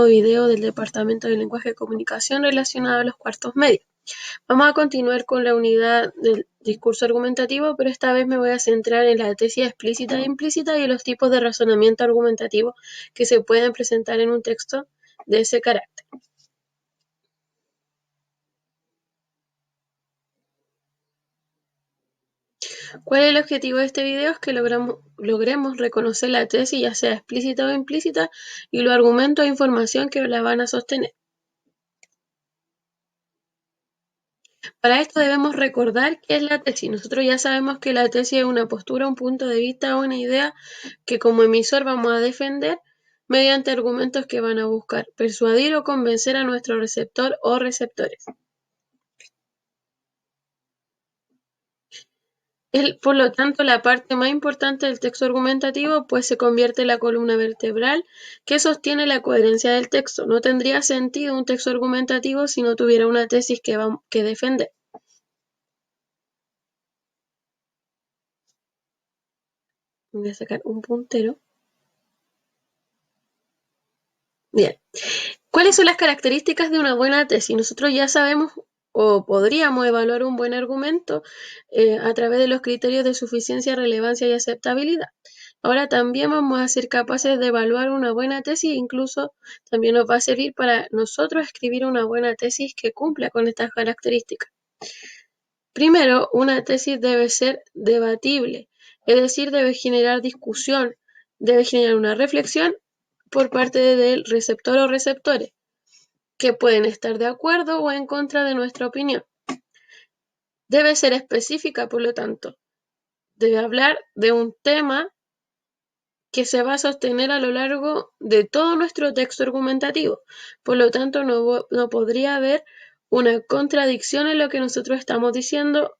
Video del Departamento de Lenguaje y Comunicación relacionado a los cuartos medios. Vamos a continuar con la unidad del discurso argumentativo, pero esta vez me voy a centrar en la tesis explícita e implícita y en los tipos de razonamiento argumentativo que se pueden presentar en un texto de ese carácter. ¿Cuál es el objetivo de este video? Es que logremos reconocer la tesis, ya sea explícita o implícita, y los argumentos e información que la van a sostener. Para esto debemos recordar qué es la tesis. Nosotros ya sabemos que la tesis es una postura, un punto de vista o una idea que como emisor vamos a defender mediante argumentos que van a buscar persuadir o convencer a nuestro receptor o receptores. Por lo tanto, la parte más importante del texto argumentativo pues se convierte en la columna vertebral que sostiene la coherencia del texto. No tendría sentido un texto argumentativo si no tuviera una tesis que defender. Voy a sacar un puntero. Bien. ¿Cuáles son las características de una buena tesis? Nosotros ya sabemos o podríamos evaluar un buen argumento a través de los criterios de suficiencia, relevancia y aceptabilidad. Ahora también vamos a ser capaces de evaluar una buena tesis, incluso también nos va a servir para nosotros escribir una buena tesis que cumpla con estas características. Primero, una tesis debe ser debatible, es decir, debe generar discusión, debe generar una reflexión por parte del receptor o receptores, que pueden estar de acuerdo o en contra de nuestra opinión. Debe ser específica, por lo tanto. Debe hablar de un tema que se va a sostener a lo largo de todo nuestro texto argumentativo. Por lo tanto, no podría haber una contradicción en lo que nosotros estamos diciendo.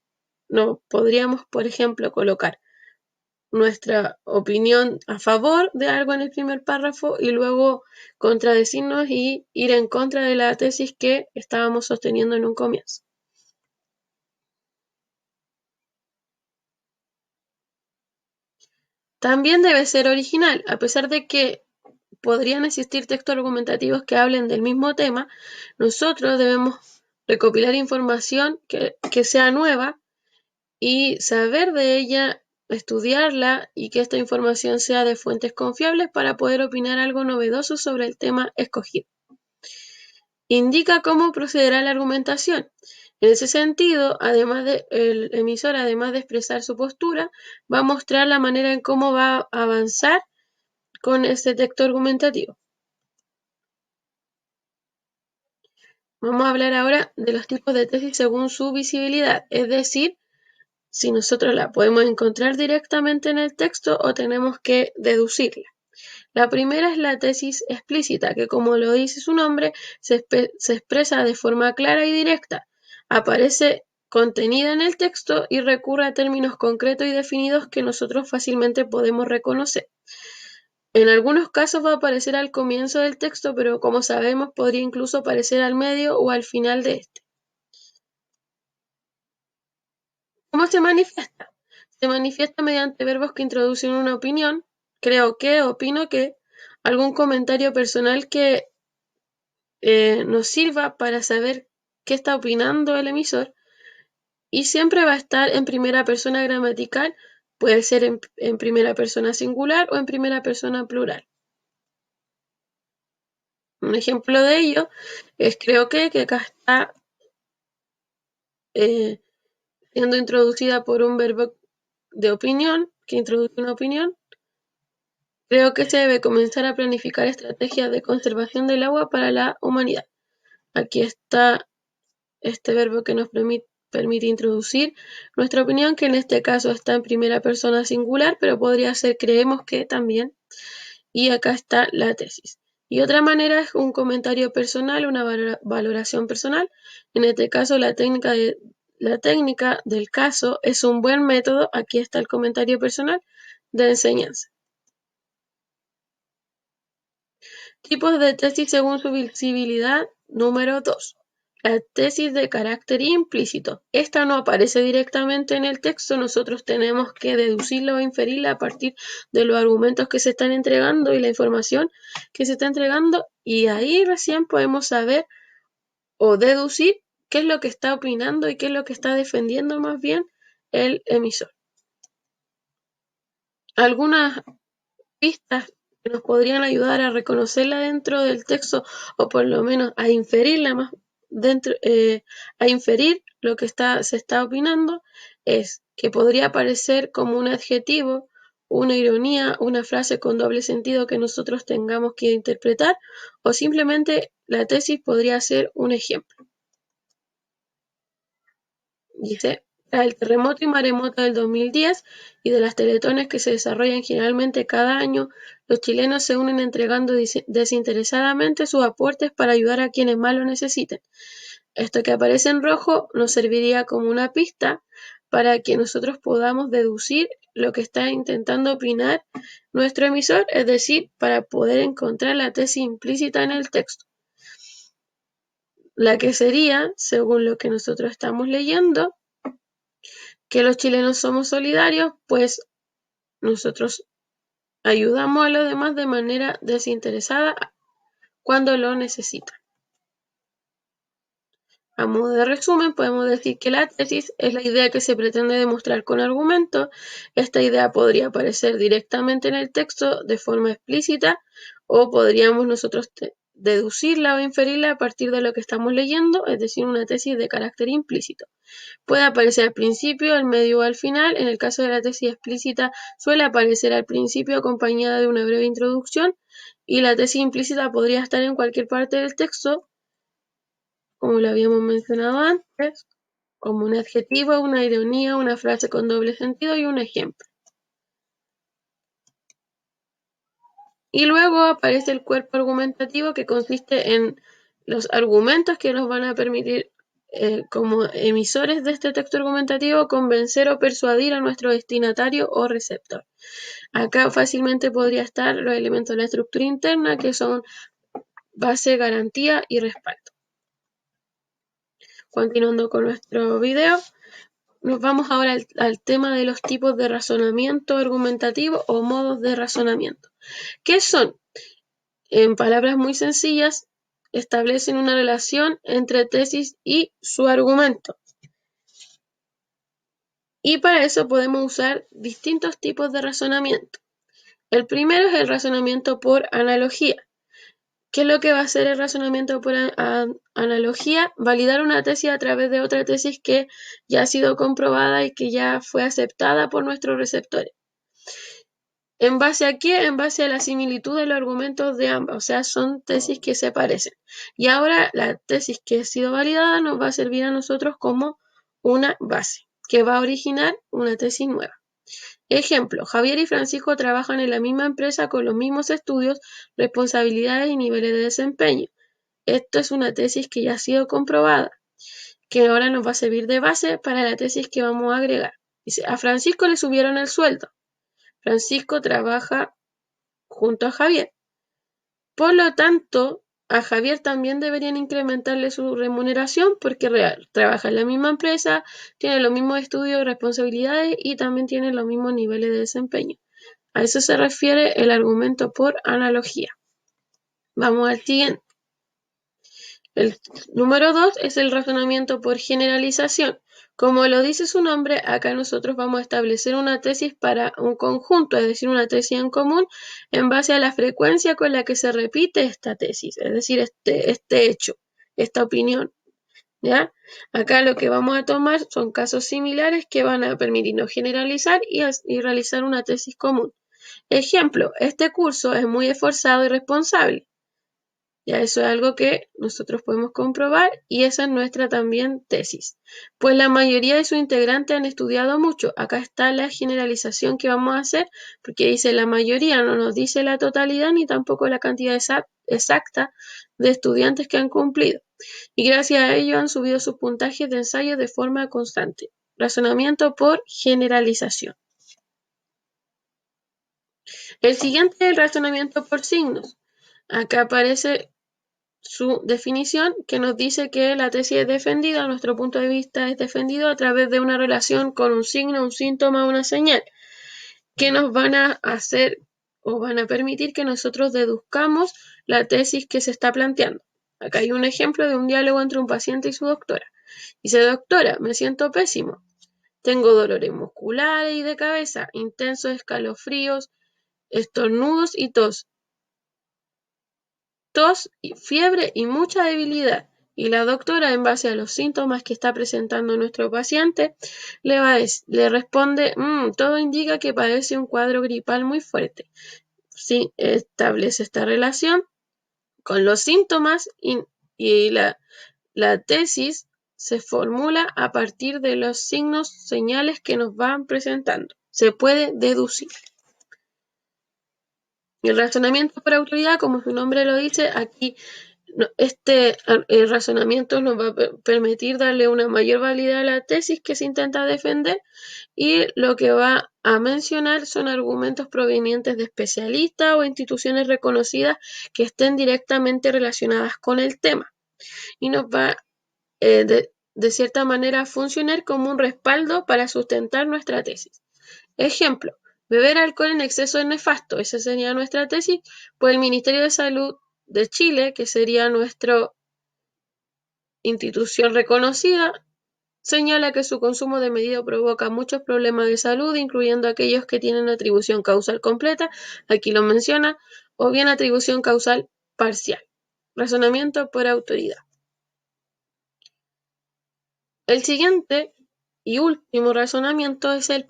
No podríamos, por ejemplo, colocar nuestra opinión a favor de algo en el primer párrafo y luego contradecirnos y ir en contra de la tesis que estábamos sosteniendo en un comienzo. También debe ser original, a pesar de que podrían existir textos argumentativos que hablen del mismo tema, nosotros debemos recopilar información que sea nueva y saber de ella, estudiarla y que esta información sea de fuentes confiables para poder opinar algo novedoso sobre el tema escogido. Indica cómo procederá la argumentación. En ese sentido, el emisor, además de expresar su postura, va a mostrar la manera en cómo va a avanzar con este texto argumentativo. Vamos a hablar ahora de los tipos de tesis según su visibilidad, es decir, si nosotros la podemos encontrar directamente en el texto o tenemos que deducirla. La primera es la tesis explícita, que como lo dice su nombre, se expresa de forma clara y directa, aparece contenida en el texto y recurre a términos concretos y definidos que nosotros fácilmente podemos reconocer. En algunos casos va a aparecer al comienzo del texto, pero como sabemos podría incluso aparecer al medio o al final de este. ¿Cómo se manifiesta? Se manifiesta mediante verbos que introducen una opinión, creo que, opino que, algún comentario personal que nos sirva para saber qué está opinando el emisor y siempre va a estar en primera persona gramatical, puede ser en primera persona singular o en primera persona plural. Un ejemplo de ello es creo que acá está siendo introducida por un verbo de opinión, que introduce una opinión. Creo que se debe comenzar a planificar estrategias de conservación del agua para la humanidad. Aquí está este verbo que nos permite introducir nuestra opinión, que en este caso está en primera persona singular, pero podría ser creemos que también. Y acá está la tesis. Y otra manera es un comentario personal, una valoración personal. En este caso, la técnica del caso es un buen método, aquí está el comentario personal, de enseñanza. Tipos de tesis según su visibilidad. Número 2. La tesis de carácter implícito. Esta no aparece directamente en el texto, nosotros tenemos que deducirla o inferirla a partir de los argumentos que se están entregando y la información que se está entregando y ahí recién podemos saber o deducir qué es lo que está opinando y qué es lo que está defendiendo más bien el emisor. Algunas pistas que nos podrían ayudar a reconocerla dentro del texto o por lo menos a inferirla más dentro, a inferir lo que se está opinando es que podría aparecer como un adjetivo, una ironía, una frase con doble sentido que nosotros tengamos que interpretar o simplemente la tesis podría ser un ejemplo. Dice, tras el terremoto y maremoto del 2010 y de las teletones que se desarrollan generalmente cada año, los chilenos se unen entregando desinteresadamente sus aportes para ayudar a quienes más lo necesiten. Esto que aparece en rojo nos serviría como una pista para que nosotros podamos deducir lo que está intentando opinar nuestro emisor, es decir, para poder encontrar la tesis implícita en el texto. La que sería, según lo que nosotros estamos leyendo, que los chilenos somos solidarios, pues nosotros ayudamos a los demás de manera desinteresada cuando lo necesitan. A modo de resumen, podemos decir que la tesis es la idea que se pretende demostrar con argumentos. Esta idea podría aparecer directamente en el texto de forma explícita o podríamos nosotros deducirla o inferirla a partir de lo que estamos leyendo, es decir, una tesis de carácter implícito. Puede aparecer al principio, al medio o al final. En el caso de la tesis explícita suele aparecer al principio acompañada de una breve introducción y la tesis implícita podría estar en cualquier parte del texto, como lo habíamos mencionado antes, como un adjetivo, una ironía, una frase con doble sentido y un ejemplo. Y luego aparece el cuerpo argumentativo que consiste en los argumentos que nos van a permitir como emisores de este texto argumentativo convencer o persuadir a nuestro destinatario o receptor. Acá fácilmente podría estar los elementos de la estructura interna que son base, garantía y respaldo. Continuando con nuestro video, nos vamos ahora al tema de los tipos de razonamiento argumentativo o modos de razonamiento. ¿Qué son? En palabras muy sencillas, establecen una relación entre tesis y su argumento. Y para eso podemos usar distintos tipos de razonamiento. El primero es el razonamiento por analogía. ¿Qué es lo que va a hacer el razonamiento por analogía? Validar una tesis a través de otra tesis que ya ha sido comprobada y que ya fue aceptada por nuestros receptores. ¿En base a qué? En base a la similitud de los argumentos de ambas, o sea, son tesis que se parecen. Y ahora la tesis que ha sido validada nos va a servir a nosotros como una base, que va a originar una tesis nueva. Ejemplo, Javier y Francisco trabajan en la misma empresa con los mismos estudios, responsabilidades y niveles de desempeño. Esto es una tesis que ya ha sido comprobada, que ahora nos va a servir de base para la tesis que vamos a agregar. Dice, a Francisco le subieron el sueldo. Francisco trabaja junto a Javier. Por lo tanto, a Javier también deberían incrementarle su remuneración porque trabaja en la misma empresa, tiene los mismos estudios y responsabilidades y también tiene los mismos niveles de desempeño. A eso se refiere el argumento por analogía. Vamos al siguiente. El número 2 es el razonamiento por generalización. Como lo dice su nombre, acá nosotros vamos a establecer una tesis para un conjunto, es decir, una tesis en común, en base a la frecuencia con la que se repite esta tesis, es decir, este hecho, esta opinión. ¿Ya? Acá lo que vamos a tomar son casos similares que van a permitirnos generalizar y realizar una tesis común. Ejemplo, este curso es muy esforzado y responsable. Ya eso es algo que nosotros podemos comprobar y esa es nuestra también tesis. Pues la mayoría de sus integrantes han estudiado mucho. Acá está la generalización que vamos a hacer porque dice la mayoría, no nos dice la totalidad ni tampoco la cantidad exacta de estudiantes que han cumplido. Y gracias a ello han subido sus puntajes de ensayo de forma constante. Razonamiento por generalización. El siguiente es el razonamiento por signos. Acá aparece su definición que nos dice que la tesis es defendida, nuestro punto de vista es defendido a través de una relación con un signo, un síntoma, una señal, que nos van a hacer o van a permitir que nosotros deduzcamos la tesis que se está planteando. Acá hay un ejemplo de un diálogo entre un paciente y su doctora. Dice: doctora, me siento pésimo. Tengo dolores musculares y de cabeza, intensos escalofríos, estornudos y tos y fiebre y mucha debilidad. Y la doctora, en base a los síntomas que está presentando nuestro paciente, le responde: todo indica que padece un cuadro gripal muy fuerte. Sí, establece esta relación con los síntomas y la tesis se formula a partir de los signos, señales que nos van presentando. Se puede deducir. El razonamiento por autoridad, como su nombre lo dice, aquí este razonamiento nos va a permitir darle una mayor validez a la tesis que se intenta defender, y lo que va a mencionar son argumentos provenientes de especialistas o instituciones reconocidas que estén directamente relacionadas con el tema, y nos va de cierta manera a funcionar como un respaldo para sustentar nuestra tesis. Ejemplo: beber alcohol en exceso es nefasto. Esa sería nuestra tesis. Pues el Ministerio de Salud de Chile, que sería nuestra institución reconocida, señala que su consumo de medido provoca muchos problemas de salud, incluyendo aquellos que tienen atribución causal completa, aquí lo menciona, o bien atribución causal parcial. Razonamiento por autoridad. El siguiente y último razonamiento es el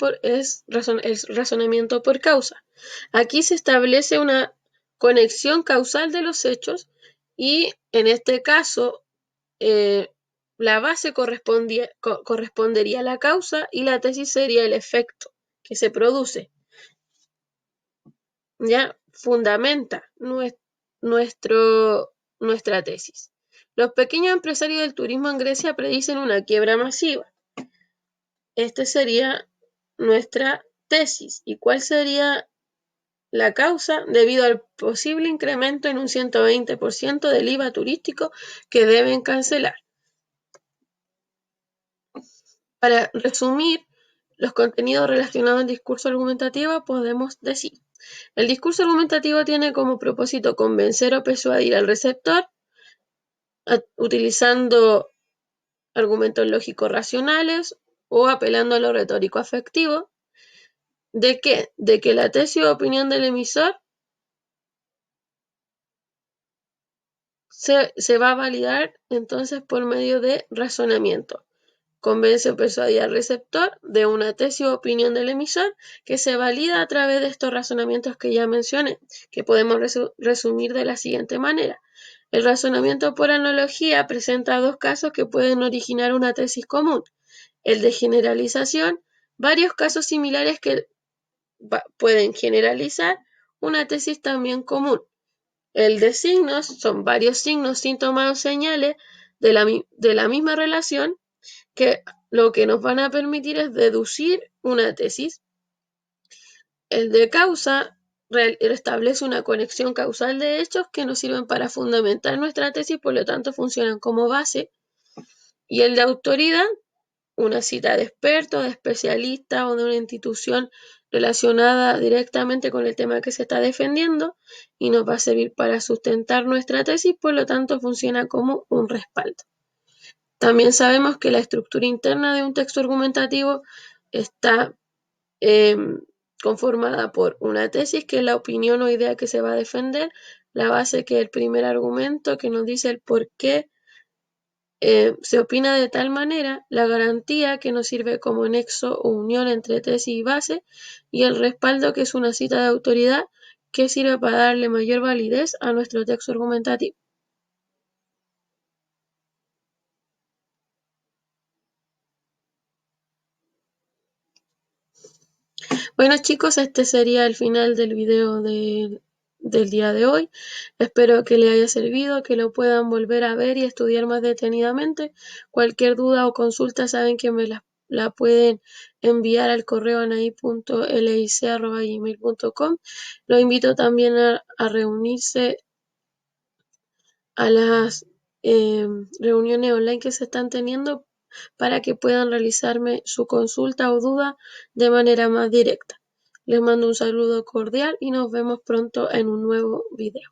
razonamiento por causa. Aquí se establece una conexión causal de los hechos y, en este caso, la base correspondería a la causa y la tesis sería el efecto que se produce. Ya fundamenta nuestra tesis. Los pequeños empresarios del turismo en Grecia predicen una quiebra masiva. Esta sería nuestra tesis. ¿Y cuál sería la causa? Debido al posible incremento en un 120% del IVA turístico que deben cancelar. Para resumir los contenidos relacionados al discurso argumentativo, podemos decir: el discurso argumentativo tiene como propósito convencer o persuadir al receptor utilizando argumentos lógicos racionales o apelando a lo retórico afectivo. ¿De qué? De que la tesis o opinión del emisor se va a validar entonces por medio de razonamiento. Convence o persuade al receptor de una tesis o opinión del emisor que se valida a través de estos razonamientos que ya mencioné, que podemos resumir de la siguiente manera. El razonamiento por analogía presenta dos casos que pueden originar una tesis común: el de generalización, varios casos similares que pueden generalizar una tesis también común. El de signos, son varios signos, síntomas o señales de la misma relación que lo que nos van a permitir es deducir una tesis. El de causa establece una conexión causal de hechos que nos sirven para fundamentar nuestra tesis, por lo tanto funcionan como base. Y el de autoridad, una cita de expertos, de especialistas o de una institución relacionada directamente con el tema que se está defendiendo, y nos va a servir para sustentar nuestra tesis, por lo tanto funciona como un respaldo. También sabemos que la estructura interna de un texto argumentativo está conformada por una tesis, que es la opinión o idea que se va a defender, la base, que es el primer argumento que nos dice el por qué se opina de tal manera, la garantía, que nos sirve como nexo o unión entre tesis y base, y el respaldo, que es una cita de autoridad que sirve para darle mayor validez a nuestro texto argumentativo. Bueno, chicos, este sería el final del video del día de hoy. Espero que les haya servido, que lo puedan volver a ver y estudiar más detenidamente. Cualquier duda o consulta, saben que me la pueden enviar al correo anai.lic@gmail.com. Los invito también a reunirse a las reuniones online que se están teniendo, para que puedan realizarme su consulta o duda de manera más directa. Les mando un saludo cordial y nos vemos pronto en un nuevo video.